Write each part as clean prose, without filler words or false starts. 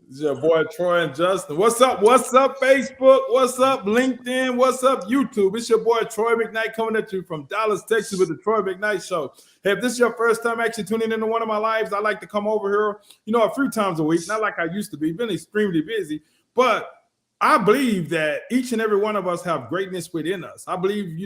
It's your boy Troy and Justin. What's up? What's up, Facebook? What's up, LinkedIn? What's up, YouTube? It's your boy Troy McKnight coming at you from Dallas, Texas with the Troy McKnight Show. Hey, if this is your first time actually tuning into one of my lives, I like to come over here, a few times a week, not like I used to be, been extremely busy, but I believe that each and every one of us have greatness within us. I believe,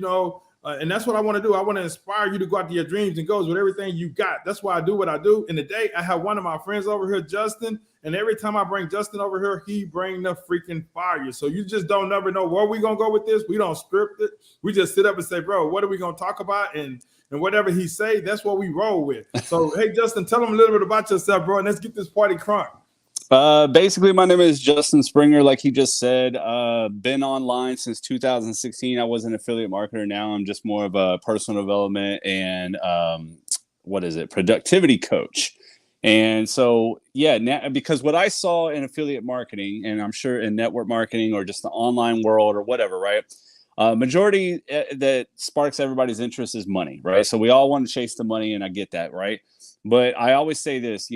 and that's what I want to do. I want to inspire you to go out to your dreams and goals with everything you got. That's why I do what I do. And today I have one of my friends over here, Justin. And every time I bring Justin over here, he bring the freaking fire. So you just don't never know where we gonna go with this. We don't script it. We just sit up and say, bro, what are we gonna talk about? And whatever he say, that's what we roll with. So hey, Justin, tell him a little bit about yourself, bro, and let's get this party crunk. Basically, my name is Justin Springer, like he just said. Been online since 2016. I was an affiliate marketer. Now I'm just more of a personal development and productivity coach. And so, yeah, because what I saw in affiliate marketing, and I'm sure in network marketing or just the online world or whatever, right? Majority that sparks everybody's interest is money, right? So we all want to chase the money, and I get that, right? But I always say this,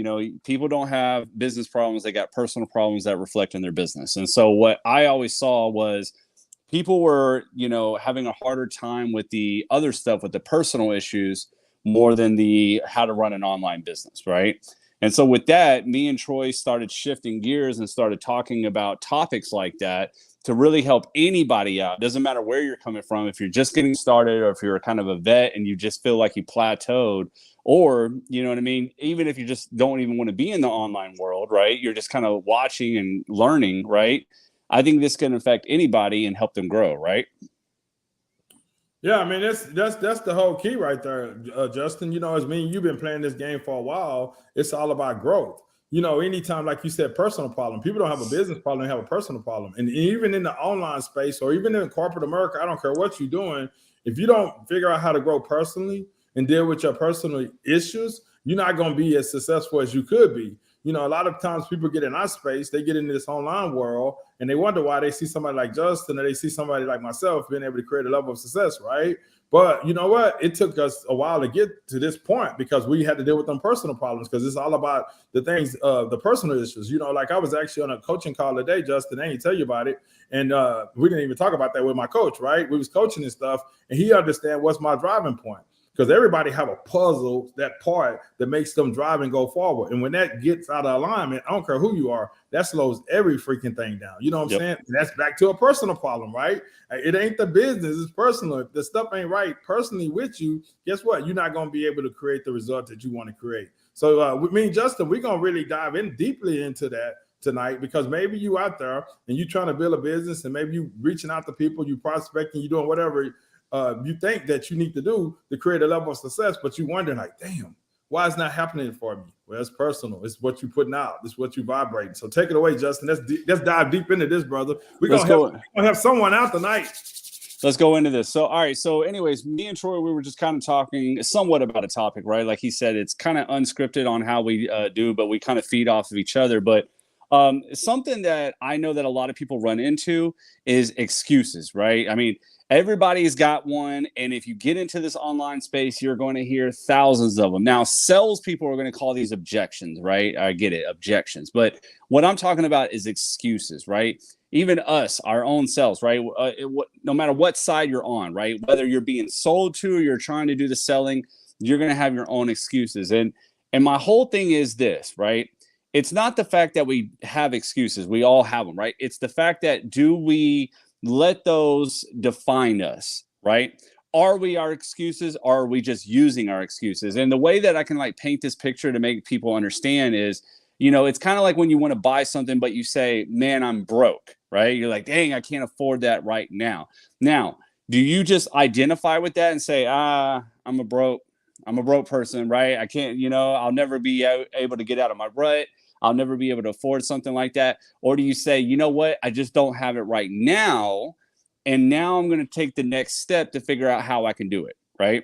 people don't have business problems. They got personal problems that reflect in their business. And so what I always saw was people were, having a harder time with the other stuff, with the personal issues, more than the how to run an online business, right? And so with that, me and Troy started shifting gears and started talking about topics like that to really help anybody out. Doesn't matter where you're coming from. If you're just getting started or if you're kind of a vet and you just feel like you plateaued, or, you know what I mean? Even if you just don't even want to be in the online world, right? You're just kind of watching and learning, right? I think this can affect anybody and help them grow, right? Yeah, I mean that's the whole key right there, Justin. As me and you've been playing this game for a while. It's all about growth. Anytime, like you said, personal problem. People don't have a business problem; they have a personal problem. And even in the online space, or even in corporate America, I don't care what you're doing. If you don't figure out how to grow personally and deal with your personal issues, you're not going to be as successful as you could be. A lot of times people get in our space, they get into this online world, and they wonder why they see somebody like Justin or they see somebody like myself being able to create a level of success, right? But you know what? It took us a while to get to this point because we had to deal with them personal problems, because it's all about the things, the personal issues. Like I was actually on a coaching call today, Justin. I didn't tell you about it. And we didn't even talk about that with my coach, right? We was coaching and stuff, and he understand what's my driving point. Because everybody have a puzzle, that part that makes them drive and go forward. And when that gets out of alignment, I don't care who you are, that slows every freaking thing down. You know what I'm saying? And that's back to a personal problem, right? It ain't the business, it's personal. If the stuff ain't right personally with you, guess what? You're not going to be able to create the result that you want to create. So with me and Justin, we're going to really dive in deeply into that tonight, because maybe you out there and you trying to build a business, and maybe you reaching out to people, you prospecting, you doing whatever you think that you need to do to create a level of success, but you wonder like, damn, why is not happening for me? Well, it's personal. It's what you're putting out. It's what you're vibrating. So take it away, Justin. Let's dive deep into this, brother. We're gonna have someone out tonight. Let's go into this. So, all right. So anyways, me and Troy, we were just kind of talking somewhat about a topic, right? Like he said, it's kind of unscripted on how we do, but we kind of feed off of each other. But something that I know that a lot of people run into is excuses, right? I mean, everybody's got one. And if you get into this online space, you're going to hear thousands of them. Now, salespeople are going to call these objections, right? I get it, objections. But what I'm talking about is excuses, right? Even us, our own selves, right? No matter what side you're on, right? Whether you're being sold to or you're trying to do the selling, you're going to have your own excuses. And my whole thing is this, right? It's not the fact that we have excuses. We all have them, right? It's the fact that, do we let those define us, right? Are we our excuses, or are we just using our excuses? And the way that I can like paint this picture to make people understand is, it's kind of like when you want to buy something, but you say, man, I'm broke, right? You're like, dang, I can't afford that right now. Now, do you just identify with that and say, I'm a broke person, right? I can't, I'll never be able to get out of my rut. I'll never be able to afford something like that. Or do you say, you know what? I just don't have it right now. And now I'm going to take the next step to figure out how I can do it, right?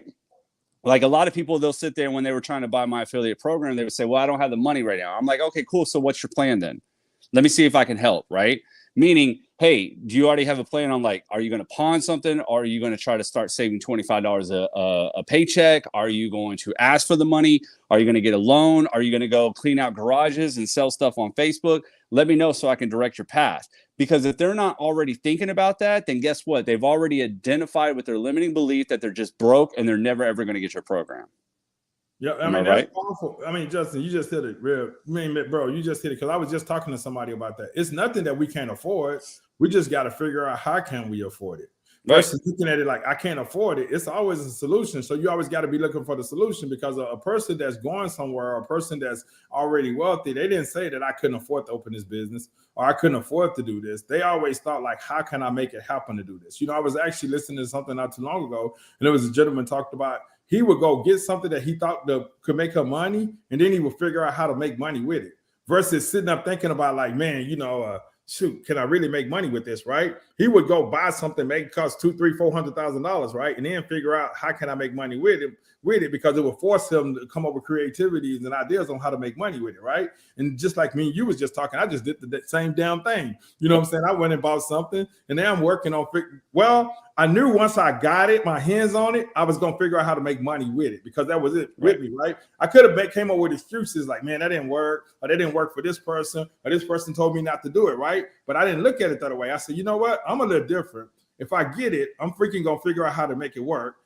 Like a lot of people, they'll sit there when they were trying to buy my affiliate program, they would say, well, I don't have the money right now. I'm like, okay, cool. So what's your plan then? Let me see if I can help, right? Meaning, hey, do you already have a plan on like, are you going to pawn something? Or are you going to try to start saving $25 a paycheck? Are you going to ask for the money? Are you going to get a loan? Are you going to go clean out garages and sell stuff on Facebook? Let me know so I can direct your path. Because if they're not already thinking about that, then guess what? They've already identified with their limiting belief that they're just broke and they're never ever going to get your program. Yeah, I mean, that's powerful. I mean, Justin, you just hit it real. I mean, bro, you just hit it because I was just talking to somebody about that. It's nothing that we can't afford. We just got to figure out how can we afford it. Versus looking at it like I can't afford it. It's always a solution. So you always got to be looking for the solution because a person that's going somewhere, or a person that's already wealthy, they didn't say that I couldn't afford to open this business or I couldn't afford to do this. They always thought like, how can I make it happen to do this? You know, I was actually listening to something not too long ago, and there was a gentleman talked about he would go get something that he thought could make her money, and then he would figure out how to make money with it versus sitting up thinking about like, man, you know, shoot, can I really make money with this, right? He would go buy something, make it cost $200,000, $300,000, $400,000, right? And then figure out how can I make money with it because it will force him to come up with creativities and ideas on how to make money with it, right? And just like me, you was just talking, I just did the same damn thing. You know what I'm saying? I went and bought something, and now I'm working on I knew once I got it, my hands on it, I was going to figure out how to make money with it because that was it with me, right? I could have came up with excuses like, man, that didn't work, or that didn't work for this person, or this person told me not to do it, right? But I didn't look at it that way. I said, you know what? I'm a little different. If I get it, I'm freaking going to figure out how to make it work.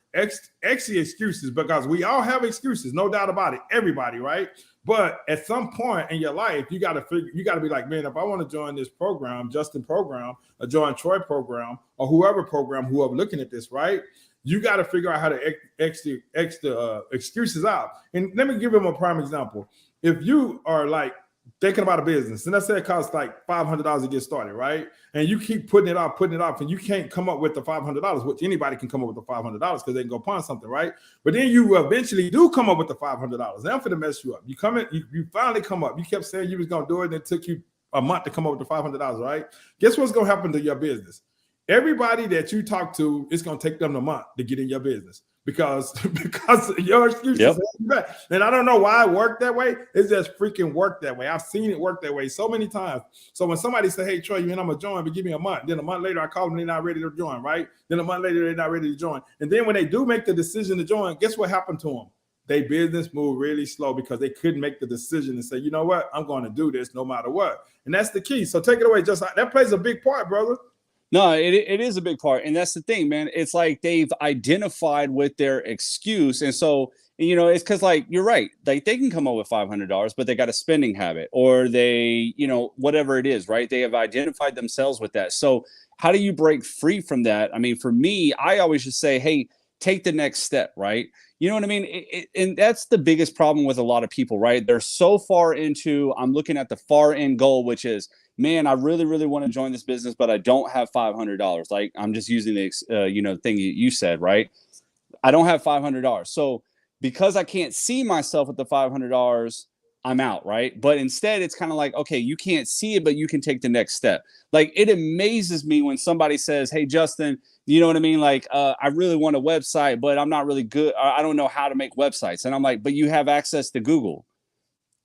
Actually excuses, because we all have excuses, no doubt about it, everybody, right? But at some point in your life, you got to be like, man, if I want to join this program, Justin program, or join Troy program, or whoever looking at this, right? You got to figure out how to excuses out. And let me give him a prime example. If you are like thinking about a business, and let's say it costs like $500 to get started, right? And you keep putting it off, and you can't come up with the $500, which anybody can come up with the $500 because they can go pawn something, right? But then you eventually do come up with the $500. Now for to mess you up. You finally come up. You kept saying you was gonna do it, and it took you a month to come up with the $500, right? Guess what's gonna happen to your business? Everybody that you talk to, it's gonna take them a month to get in your business. Because your excuses. Yep. And I don't know why it worked that way. It's just freaking worked that way. I've seen it work that way so many times. So when somebody say, hey, Troy, I'm going to join, but give me a month. Then a month later, I call them, they're not ready to join, right? Then a month later, they're not ready to join. And then when they do make the decision to join, guess what happened to them? Their business moved really slow because they couldn't make the decision and say, you know what? I'm going to do this no matter what. And that's the key. So take it away. Just that plays a big part, brother. No, it is a big part. And that's the thing, man. It's like they've identified with their excuse. And so, you know, it's because like, you're right. Like they can come up with $500, but they got a spending habit or they, you know, whatever it is, right? They have identified themselves with that. So how do you break free from that? I mean, for me, I always just say, hey, take the next step, right? You know what I mean? And that's the biggest problem with a lot of people, right? They're so far into, I'm looking at the far end goal, which is, man, I really, really want to join this business, but I don't have $500. Like I'm just using the, thing you said, right? I don't have $500. So because I can't see myself with the $500, I'm out, right? But instead it's kind of like, okay, you can't see it, but you can take the next step. Like it amazes me when somebody says, hey, Justin, you know what I mean? Like, I really want a website, but I'm not really good. I don't know how to make websites. And I'm like, but you have access to Google.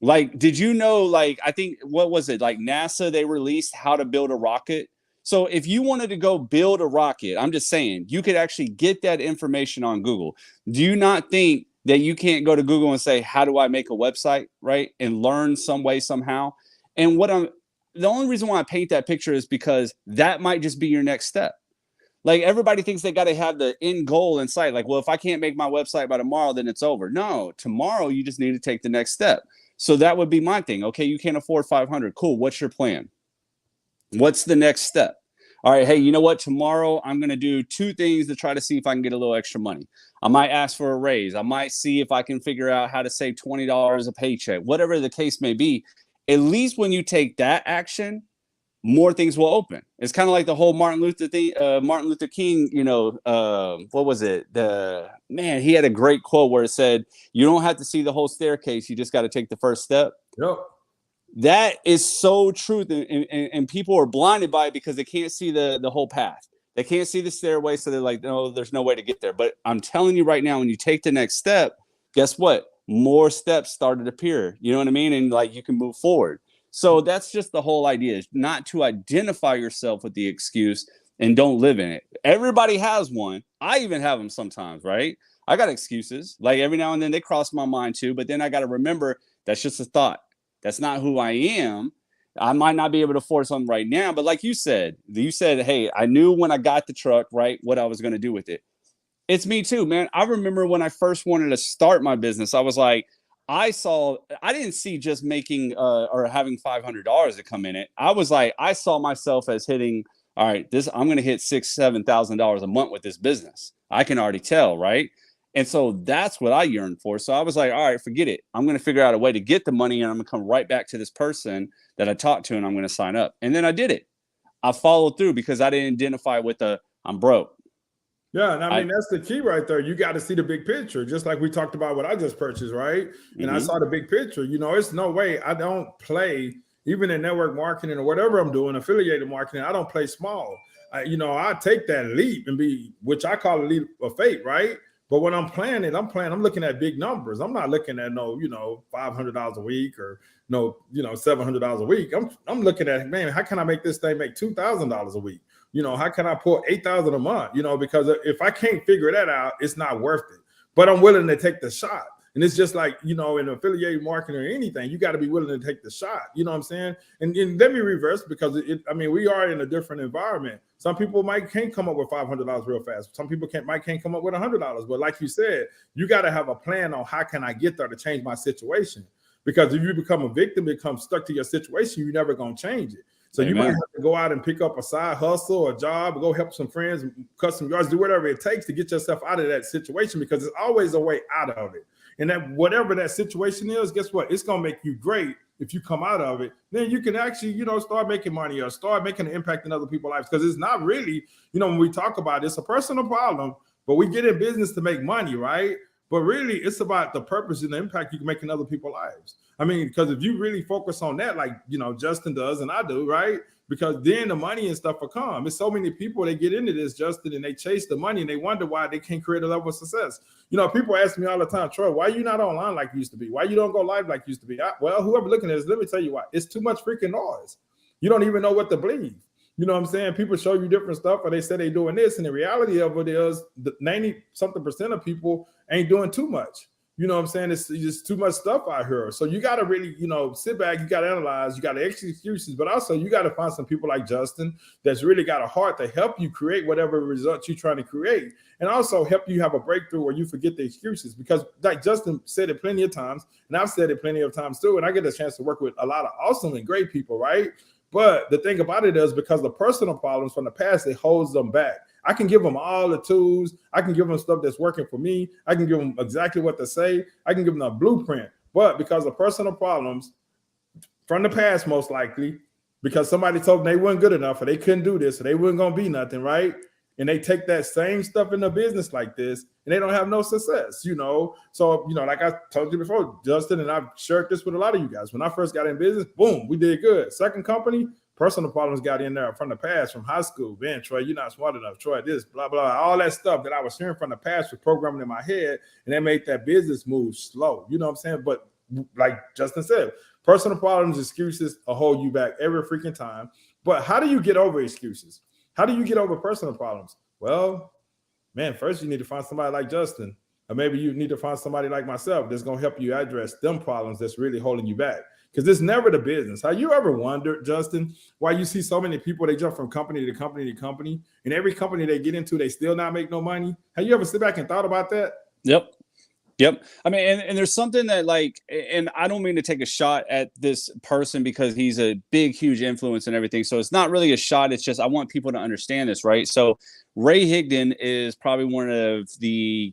Like, did you know, like, I think, what was it? Like NASA, they released how to build a rocket. So if you wanted to go build a rocket, I'm just saying, you could actually get that information on Google. Do you not think that you can't go to Google and say, how do I make a website, right? And learn some way, somehow. And the only reason why I paint that picture is because that might just be your next step. Like everybody thinks they got to have the end goal in sight. Like, well, if I can't make my website by tomorrow, then it's over. No, tomorrow you just need to take the next step. So that would be my thing. Okay, you can't afford 500. Cool. What's your plan? What's the next step? All right. Hey, you know what? Tomorrow I'm going to do 2 things to try to see if I can get a little extra money. I might ask for a raise. I might see if I can figure out how to save $20 a paycheck, whatever the case may be. At least when you take that action, more things will open. It's kind of like the whole Martin Luther King, what was it? He had a great quote where it said, you don't have to see the whole staircase. You just got to take the first step. Yep. That is so true. And people are blinded by it because they can't see the whole path. They can't see the stairway. So they're like, no, there's no way to get there. But I'm telling you right now, when you take the next step, guess what? More steps start to appear. You know what I mean? And like, you can move forward. So that's just the whole idea, is not to identify yourself with the excuse and don't live in it. Everybody has one. I even have them sometimes, right? I got excuses. Like every now and then they cross my mind too, but then I got to remember that's just a thought. That's not who I am. I might not be able to afford something right now, but like you said, hey, I knew when I got the truck, right, what I was going to do with it. It's me too, man. I remember when I first wanted to start my business, I was like, I didn't see just making or having $500 to come in it. I was like, I saw myself as hitting, all right, I'm going to hit $6,000-7,000 a month with this business. I can already tell, right? And so that's what I yearned for. So I was like, all right, forget it. I'm going to figure out a way to get the money, and I'm going to come right back to this person that I talked to, and I'm going to sign up. And then I did it. I followed through because I didn't identify with I'm broke. Yeah, and I mean, that's the key right there. You got to see the big picture, just like we talked about what I just purchased, right? And I saw the big picture. You know, it's no way I don't play, even in network marketing or whatever I'm doing, affiliated marketing, I don't play small. I take that leap which I call a leap of faith, right? But when I'm I'm looking at big numbers. I'm not looking at $500 a week or $700 a week. I'm looking at, man, how can I make this thing make $2,000 a week? How can I pull $8,000 a month? Because if I can't figure that out, it's not worth it. But I'm willing to take the shot. And it's just like, in affiliate marketing or anything, you got to be willing to take the shot. You know what I'm saying? And let me reverse, because we are in a different environment. Some people can't come up with $500 real fast. Some people can't come up with $100. But like you said, you got to have a plan on how can I get there to change my situation? Because if you become a victim, become stuck to your situation, you're never going to change it. So you might have to go out and pick up a side hustle or a job, go help some friends, cut some yards, do whatever it takes to get yourself out of that situation, because there's always a way out of it. And that whatever that situation is, guess what? It's going to make you great if you come out of it. Then you can actually, start making money or start making an impact in other people's lives. Because it's not really, when we talk about it, it's a personal problem, but we get in business to make money, right? But really, it's about the purpose and the impact you can make in other people's lives. I mean, because if you really focus on that, like, Justin does and I do, right? Because then the money and stuff will come. There's so many people that get into this, Justin, and they chase the money and they wonder why they can't create a level of success. People ask me all the time, Troy, why you not online like you used to be? Why you don't go live like you used to be? Well, whoever looking at this, let me tell you why. It's too much freaking noise. You don't even know what to believe. You know what I'm saying? People show you different stuff, or they say they're doing this, and the reality of it is 90-something% of people ain't doing too much. You know what I'm saying? It's just too much stuff out here. So you got to really, sit back, you got to analyze, you got to excuses, but also you got to find some people like Justin that's really got a heart to help you create whatever results you're trying to create, and also help you have a breakthrough where you forget the excuses. Because like Justin said it plenty of times, and I've said it plenty of times too, and I get a chance to work with a lot of awesome and great people, right? But the thing about it is, because the personal problems from the past, it holds them back. I can give them all the tools. I can give them stuff that's working for me. I can give them exactly what to say. I can give them a blueprint. But because of personal problems from the past, most likely, because somebody told them they weren't good enough or they couldn't do this or they weren't going to be nothing, right? And they take that same stuff in a business like this and they don't have no success, So, like I told you before, Justin, and I've shared this with a lot of you guys. When I first got in business, boom, we did good. Second company, personal problems got in there from the past, from high school. Man, Troy, you're not smart enough. Troy, this, blah, blah, all that stuff that I was hearing from the past was programming in my head, and that made that business move slow. You know what I'm saying? But like Justin said, personal problems, excuses will hold you back every freaking time. But how do you get over excuses? How do you get over personal problems? Well, man, first you need to find somebody like Justin, or maybe you need to find somebody like myself that's going to help you address them problems that's really holding you back. Because it's never the business. Have you ever wondered, Justin, why you see so many people, they jump from company to company to company, and every company they get into, they still not make no money? Have you ever sit back and thought about that? Yep. I mean, and there's something that, like, and I don't mean to take a shot at this person because he's a big, huge influence and everything. So it's not really a shot. It's just, I want people to understand this, right? So Ray Higdon is probably one of the,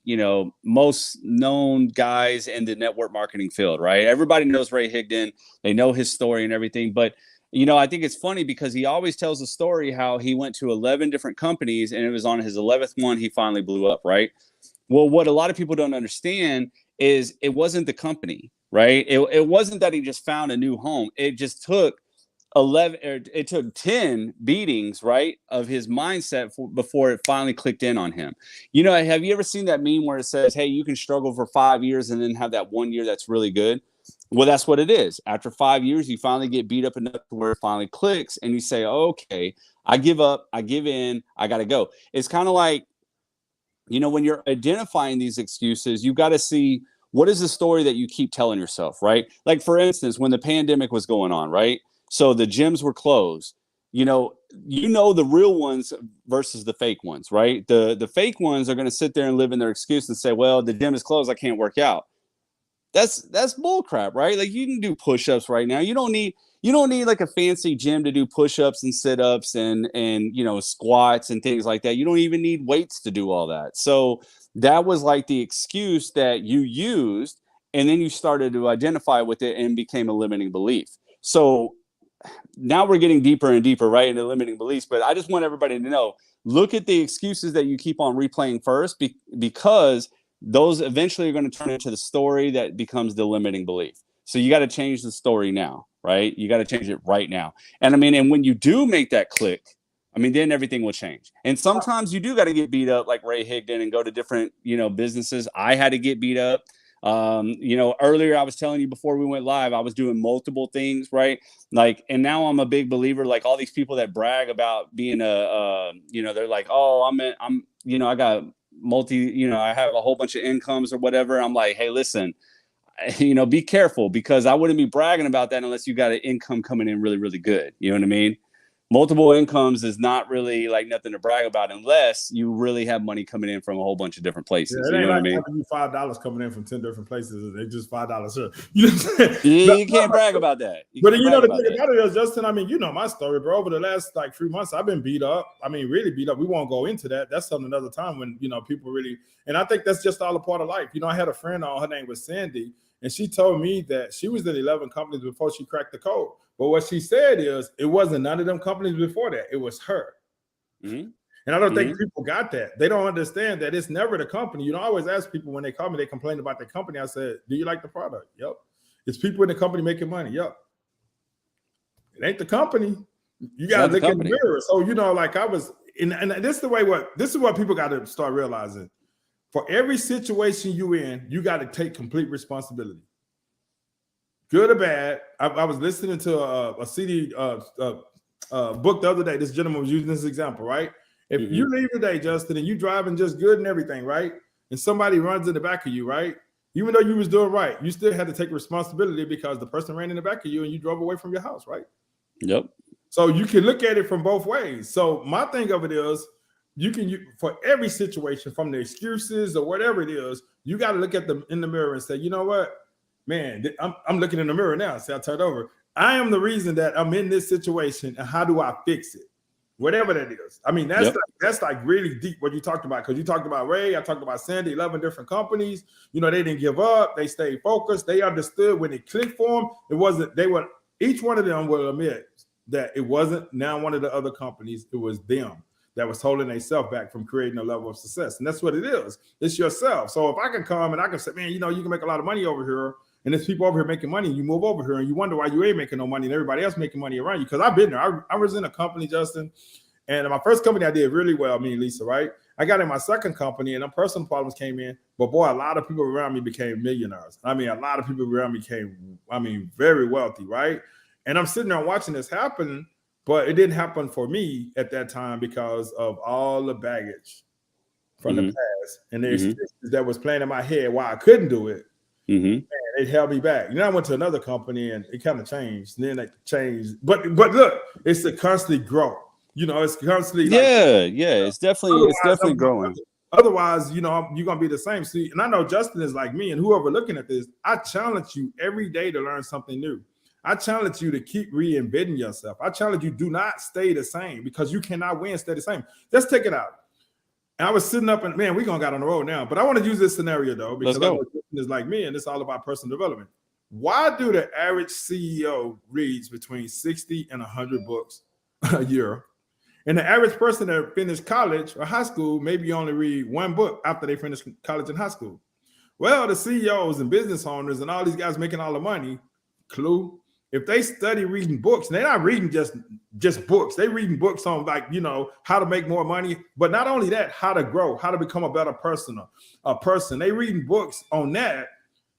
most known guys in the network marketing field, right? Everybody knows Ray Higdon. They know his story and everything. But, I think it's funny because he always tells the story how he went to 11 different companies, and it was on his 11th one he finally blew up, right? Well, what a lot of people don't understand is it wasn't the company, right? It wasn't that he just found a new home. It just took 10 beatings, right, of his mindset before it finally clicked in on him. Have you ever seen that meme where it says, hey, you can struggle for 5 years and then have that 1 year that's really good? Well, that's what it is. After 5 years, you finally get beat up enough to where it finally clicks, and you say, okay, I give up, I give in, I got to go. It's kind of like, when you're identifying these excuses, you got to see what is the story that you keep telling yourself, right? Like, for instance, when the pandemic was going on, right? So the gyms were closed. The real ones versus the fake ones, right? The fake ones are going to sit there and live in their excuse and say, well, the gym is closed, I can't work out. That's bull crap, right? Like, you can do push-ups right now. You don't need like a fancy gym to do push-ups and sit-ups and squats and things like that. You don't even need weights to do all that. So that was like the excuse that you used, and then you started to identify with it and became a limiting belief. So now we're getting deeper and deeper, right, into limiting beliefs. But I just want everybody to know, look at the excuses that you keep on replaying first, because those eventually are going to turn into the story that becomes the limiting belief. So you got to change the story now, right? You got to change it right now. And and when you do make that click, then everything will change. And sometimes you do got to get beat up like Ray Higdon and go to different, businesses. I had to get beat up. Earlier I was telling you before we went live, I was doing multiple things, right? Like, and now I'm a big believer, like all these people that brag about being they're like, oh, I got I have a whole bunch of incomes or whatever. I'm like, hey, listen, be careful, because I wouldn't be bragging about that unless you got an income coming in really, really good. You know what I mean? Multiple incomes is not really like nothing to brag about unless you really have money coming in from a whole bunch of different places. Yeah, it ain't you know like what I mean? $5 coming in from 10 different places. They just $5 here. You can't brag about that. The thing about it is, Justin, my story, bro. Over the last 3 months, I've been beat up. Really beat up. We won't go into that. That's on another time when, people really, and I think that's just all a part of life. I had a friend on, her name was Sandy, and she told me that she was in 11 companies before she cracked the code. But what she said is, it wasn't none of them companies before that. It was her. Mm-hmm. And I don't think people got that. They don't understand that it's never the company. I always ask people when they call me, they complain about the company. I said, do you like the product? Yep. It's people in the company making money. Yep. It ain't the company. You got to look in the mirror. So, like I was, and this is what people got to start realizing. For every situation you in, you got to take complete responsibility. Good or bad. I was listening to a CD book the other day. This gentleman was using this example, right? If you leave today, Justin, and you driving just good and everything, right? And somebody runs in the back of you, right? Even though you was doing right, you still had to take responsibility because the person ran in the back of you and you drove away from your house, right? Yep. So you can look at it from both ways. So my thing of it is, for every situation, from the excuses or whatever it is, you got to look at them in the mirror and say, you know what, man, I'm looking in the mirror now. See, I turned over. I am the reason that I'm in this situation, and how do I fix it? Whatever that is. That's like really deep what you talked about, because you talked about Ray, I talked about Sandy, 11 different companies. They didn't give up. They stayed focused. They understood when it clicked for them. It wasn't, each one of them will admit that it wasn't now one of the other companies. It was them that was holding themselves back from creating a level of success. And that's what it is. It's yourself. So if I can come and I can say, man, you can make a lot of money over here, and there's people over here making money, you move over here and you wonder why you ain't making no money and everybody else making money around you. Because I've been there. I was in a company, Justin, and in my first company I did really well, me and Lisa, right? I got in my second company and personal problems came in, but boy, a lot of people around me became millionaires. A lot of people around me became, very wealthy, right? And I'm sitting there watching this happen, but it didn't happen for me at that time because of all the baggage from the past and the excuses that was playing in my head why I couldn't do it. Man, it held me back. I went to another company and it kind of changed. And then it changed. But look, it's a constantly grow. It's constantly it's definitely growing. Otherwise, you're gonna be the same. See, and I know Justin is like me, and whoever looking at this, I challenge you every day to learn something new. I challenge you to keep reinventing yourself. I challenge you, do not stay the same, because you cannot win, stay the same. Let's take it out. And I was sitting up and, man, we're going to get on the road now. But I want to use this scenario, though, because I know Justin is like me, and it's all about personal development. Why do the average CEO reads between 60 and 100 books a year? And the average person that finished college or high school maybe only read one book after they finish college and high school. Well, the CEOs and business owners and all these guys making all the money, clue, if they study reading books, they're not reading just books. They're reading books on how to make more money, but not only that, how to grow, how to become a better person. They reading books on that.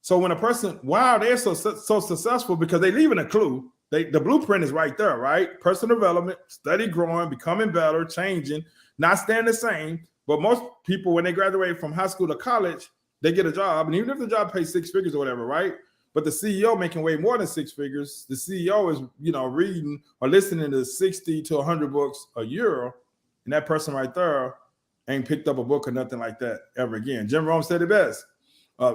So when a person, wow, they're so successful because they leaving a clue. The blueprint is right there, right? Personal development, steady growing, becoming better, changing, not staying the same. But most people, when they graduate from high school to college, they get a job. And even if the job pays 6 figures or whatever, right? But the CEO making way more than 6 figures, the CEO is, reading or listening to 60 to 100 books a year. And that person right there ain't picked up a book or nothing like that ever again. Jim Rohn said it best. A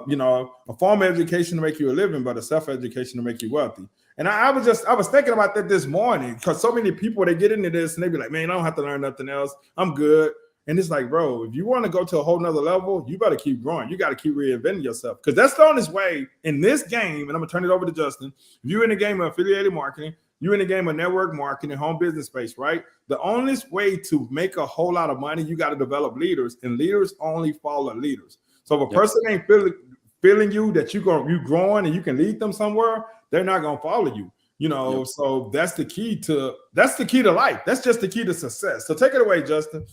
formal education to make you a living, but a self-education to make you wealthy. And I was thinking about that this morning because so many people, they get into this and they be like, man, I don't have to learn nothing else. I'm good. And it's like, bro, if you want to go to a whole nother level, you better keep growing. You got to keep reinventing yourself because that's the only way in this game. And I'm going to turn it over to Justin. If you're in the game of affiliated marketing, you're in the game of network marketing, home business space, right? The only way to make a whole lot of money, you got to develop leaders, and leaders only follow leaders. So if a person ain't feeling you that you growing and you can lead them somewhere, they're not gonna follow you. So that's the key to life. That's just the key to success. So take it away, Justin.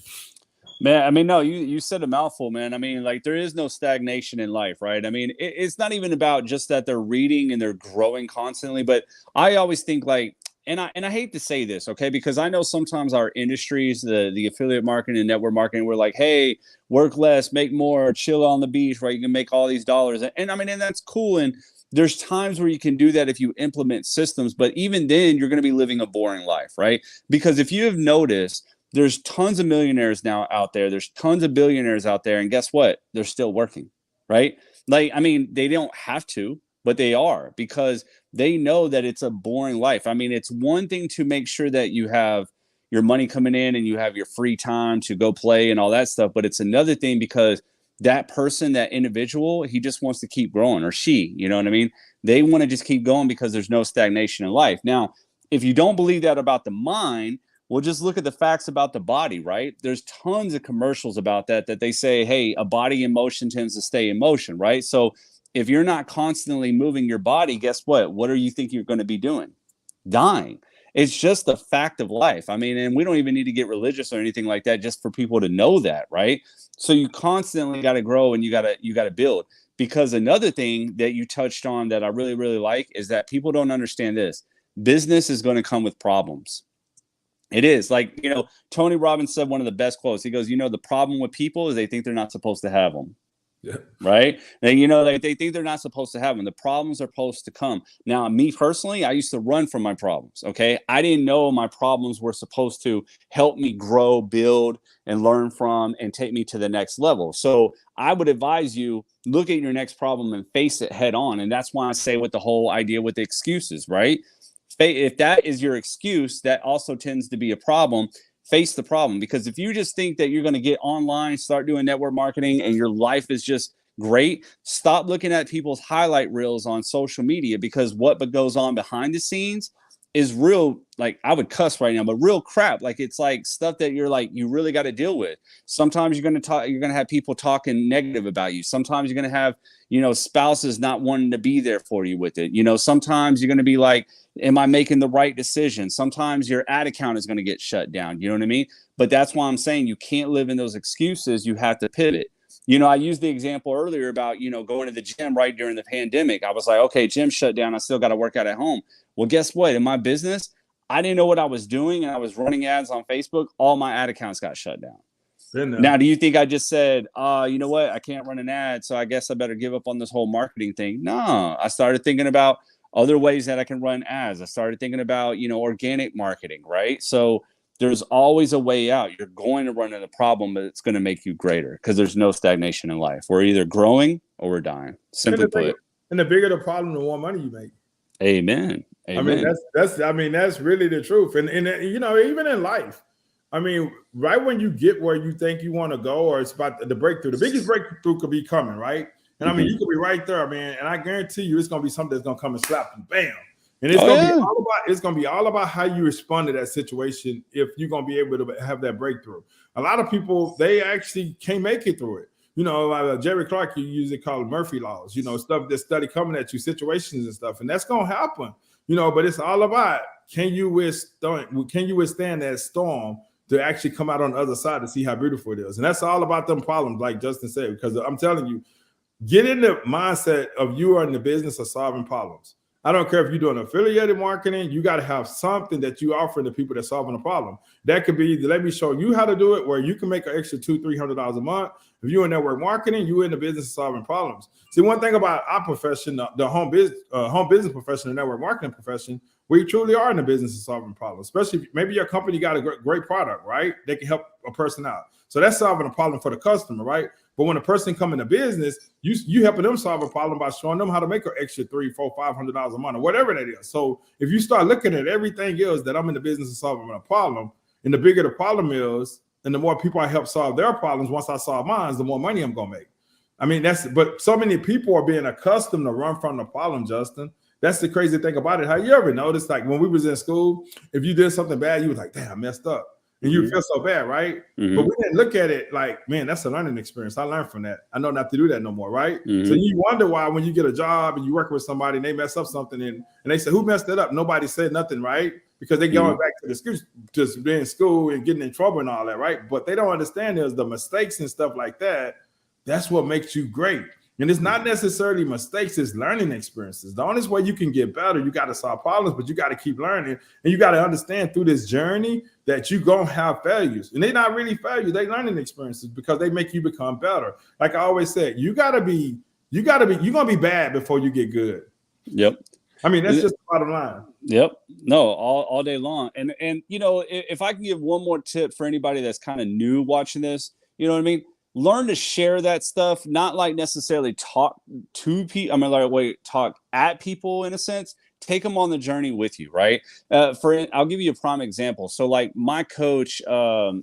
Man, I mean, no, you said a mouthful, man. I mean, like there is no stagnation in life, right? I mean, it's not even about just that they're reading and they're growing constantly, but I always think like, and I hate to say this, okay, because I know sometimes our industries, the affiliate marketing and network marketing, we're like, hey, work less, make more, chill on the beach, right? You can make all these dollars, and I mean, and that's cool. And there's times where you can do that if you implement systems, but even then, you're going to be living a boring life, right? Because if you have noticed, there's tons of millionaires now out there. There's tons of billionaires out there, and guess what? They're still working, right? Like, I mean, they don't have to, but they are because they know that it's a boring life. I mean, it's one thing to make sure that you have your money coming in and you have your free time to go play and all that stuff. But it's another thing because that person, that individual, he just wants to keep growing, or she, you know what I mean? They want to just keep going because there's no stagnation in life. Now, if you don't believe that about the mind, well, just look at the facts about the body, right? There's tons of commercials about that they say, hey, a body in motion tends to stay in motion, right? So if you're not constantly moving your body, guess what? What do you think you're going to be doing? Dying. It's just the fact of life. I mean, and we don't even need to get religious or anything like that just for people to know that, right? So you constantly got to grow and you got to build. Because another thing that you touched on that I really, really like is that people don't understand this. Business is going to come with problems. It is. Like, Tony Robbins said one of the best quotes. He goes, the problem with people is they think they're not supposed to have them. Yeah. Right. And, they think they're not supposed to have them. The problems are supposed to come. Now, me personally, I used to run from my problems. OK, I didn't know my problems were supposed to help me grow, build and learn from and take me to the next level. So I would advise you look at your next problem and face it head on. And that's why I say with the whole idea with the excuses. Right. If that is your excuse, that also tends to be a problem. Face the problem, because if you just think that you're going to get online, start doing network marketing and your life is just great, stop looking at people's highlight reels on social media, because what goes on behind the scenes is real, like I would cuss right now, but real crap. Like it's like stuff that you're like, you really got to deal with. Sometimes you're going to have people talking negative about you. Sometimes you're going to have, spouses not wanting to be there for you with it. Sometimes you're going to be like, am I making the right decision? Sometimes your ad account is going to get shut down. You know what I mean? But that's why I'm saying you can't live in those excuses. You have to pivot. I used the example earlier about, going to the gym right during the pandemic. I was like, okay, gym shut down. I still got to work out at home. Well, guess what? In my business, I didn't know what I was doing, and I was running ads on Facebook. All my ad accounts got shut down. Now, do you think I just said, you know what? I can't run an ad, so I guess I better give up on this whole marketing thing? No, I started thinking about other ways that I can run ads. I started thinking about, organic marketing, right? So there's always a way out. You're going to run into a problem, but it's going to make you greater because there's no stagnation in life. We're either growing or we're dying. Simply put. And the bigger the problem, the more money you make. Amen. Amen. I mean, that's really the truth. And even in life, I mean, right when you get where you think you want to go, or it's about the breakthrough, the biggest breakthrough could be coming, right? And I mean, you could be right there, man. And I guarantee you, it's gonna be something that's gonna come and slap you, bam. And it's gonna be all about how you respond to that situation. If you're gonna be able to have that breakthrough, a lot of people, they actually can't make it through it. Jerry Clark, you usually call it Murphy laws. Stuff that study coming at you, situations and stuff, and that's gonna happen. But it's all about can you withstand that storm to actually come out on the other side to see how beautiful it is. And that's all about them problems, like Justin said, because I'm telling you, get in the mindset of you are in the business of solving problems. I don't care if you're doing affiliated marketing, you got to have something that you offer to people that's solving a problem. That could be, let me show you how to do it, where you can make an extra $200-300 a month. If you're in network marketing, you're in the business of solving problems. See, one thing about our profession, the home business profession, the network marketing profession, we truly are in the business of solving problems. Especially if maybe your company got a great product, right? They can help a person out. So that's solving a problem for the customer, right? But when a person come into business, you helping them solve a problem by showing them how to make an extra $300, $400, $500 a month, or whatever that is. So if you start looking at everything else that I'm in the business of solving a problem, and the bigger the problem is, and the more people I help solve their problems, once I solve mine, the more money I'm gonna make. I mean, but so many people are being accustomed to run from the problem, Justin. That's the crazy thing about it. How you ever noticed, like when we was in school, if you did something bad, you was like, damn, I messed up. And you feel so bad, right? But we didn't look at it like, man, that's a learning experience. I learned from that. I know not to do that no more, right? So you wonder why when you get a job and you work with somebody and they mess up something and they say, who messed it up? Nobody said nothing, right? Because they're going back to the school, just being in school and getting in trouble and all that, right? But they don't understand is the mistakes and stuff like that. That's what makes you great. And it's not necessarily mistakes, it's learning experiences. The only way you can get better, you got to solve problems, but you got to keep learning. And you got to understand through this journey that you're going to have failures. And they're not really failures, they learning experiences because they make you become better. Like I always said, you're going to be bad before you get good. Yep. I mean, that's just the bottom line. Yep. No, all day long. And you know, if I can give one more tip for anybody that's kind of new watching this, you know what I mean? Learn to share that stuff, not like necessarily talk to people. I mean, like talk at people in a sense. Take them on the journey with you, right? I'll give you a prime example. So, like my coach,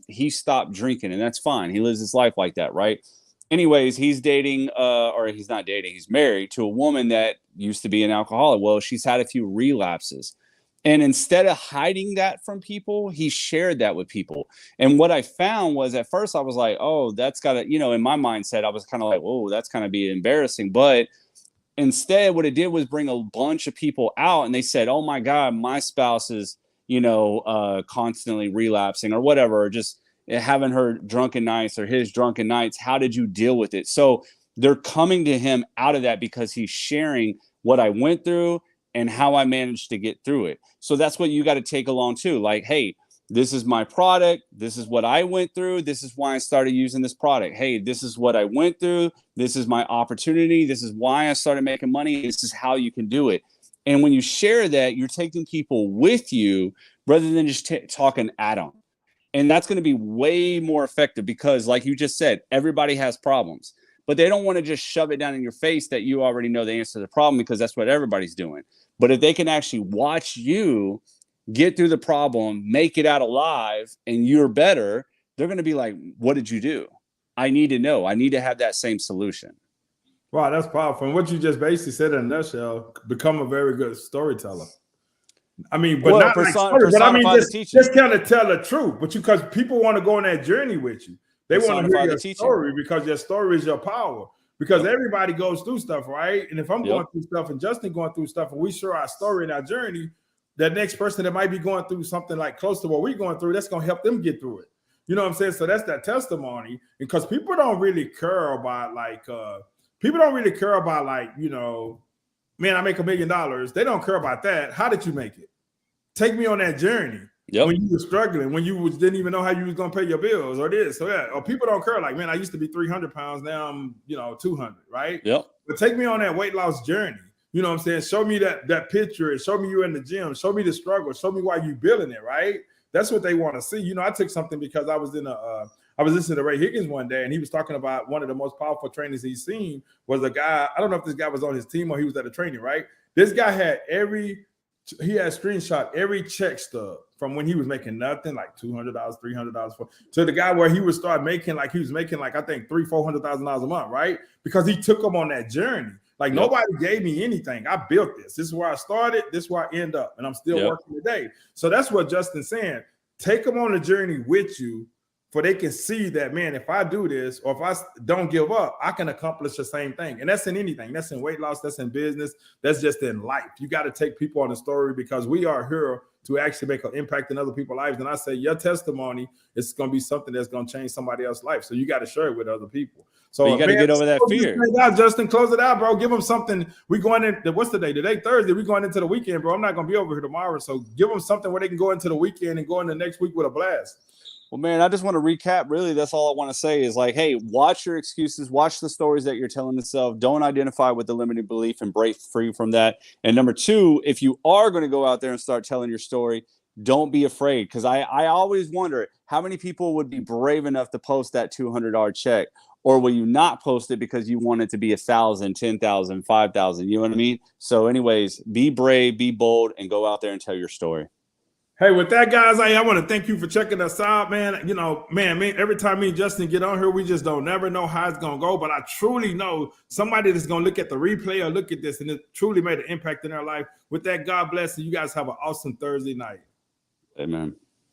he stopped drinking, and that's fine. He lives his life like that, right? Anyways, he's dating, or he's not dating. He's married to a woman that used to be an alcoholic. Well, she's had a few relapses. And instead of hiding that from people, he shared that with people. And what I found was at first I was like, oh, that's got to, you know, in my mindset, I was kind of like, whoa, that's kind of be embarrassing. But instead, what it did was bring a bunch of people out and they said, oh, my God, my spouse is, you know, constantly relapsing or whatever, or just having her drunken nights or his drunken nights. How did you deal with it? So they're coming to him out of that because he's sharing what I went through and how I managed to get through it. So that's what you got to take along too. Like, hey, this is my product. This is what I went through. This is why I started using this product. Hey, this is what I went through. This is my opportunity. This is why I started making money. This is how you can do it. And when you share that, you're taking people with you rather than just talking at them. And that's going to be way more effective because, like you just said, everybody has problems. But they don't want to just shove it down in your face that you already know the answer to the problem because that's what everybody's doing. But if they can actually watch you get through the problem, make it out alive, and you're better, they're going to be like, what did you do? I need to know. I need to have that same solution. Wow, that's powerful. And what you just basically said in a nutshell, become a very good storyteller. I mean, but not like story, but I mean, just kind of tell the truth. But because people want to go on that journey with you. They want to hear your story because your story is your power. Because everybody goes through stuff, right? And if I'm going through stuff and Justin going through stuff and we share our story and our journey, that next person that might be going through something like close to what we're going through, that's going to help them get through it. You know what I'm saying? So that's that testimony. Because people don't really care about you know, man, I make $1 million. They don't care about that. How did you make it? Take me on that journey. When you were struggling, when you didn't even know how you was gonna pay your bills, or this, so yeah, or people don't care. Like, man, I used to be 300 pounds, now I'm 200, right? But take me on that weight loss journey. You know what I'm saying? Show me that picture, and show me you in the gym. Show me the struggle. Show me why you building it, right? That's what they want to see. You know, I took something because I was listening to Ray Higgins one day, and he was talking about one of the most powerful trainers he's seen was a guy. I don't know if this guy was on his team or he was at a training, right? This guy had screenshot every check stub from when he was making nothing, like $200, $300 to the guy where he would start making like he was making like I think $300,000-$400,000 a month, right? Because he took him on that journey. Like nobody gave me anything. I built this. This is where I started. This is where I end up, and I'm still working today. So that's what Justin's saying. Take them on the journey with you, for they can see that, man, if I do this or if I don't give up, I can accomplish the same thing. And that's in anything. That's in weight loss. That's in business. That's just in life. You got to take people on the story because we are here to actually make an impact in other people's lives. And I say your testimony is going to be something that's going to change somebody else's life. So you got to share it with other people. So but you got to get over that fear. Justin, close it out, bro. Give them something. We going in. What's the day? Today, Thursday. We going into the weekend, bro. I'm not going to be over here tomorrow. So give them something where they can go into the weekend and go into next week with a blast. Well, man, I just want to recap. Really, that's all I want to say is like, hey, watch your excuses, watch the stories that you're telling yourself. Don't identify with the limiting belief and break free from that. And number two, if you are going to go out there and start telling your story, don't be afraid. Because I always wonder how many people would be brave enough to post that $200 check, or will you not post it because you want it to be 1,000, 10,000, 5,000? You know what I mean? So, anyways, be brave, be bold, and go out there and tell your story. Hey, with that, guys, I want to thank you for checking us out, man. You know, man, every time me and Justin get on here, we just don't never know how it's going to go. But I truly know somebody that's going to look at the replay or look at this and it truly made an impact in their life. With that, God bless, and you guys have an awesome Thursday night. Amen.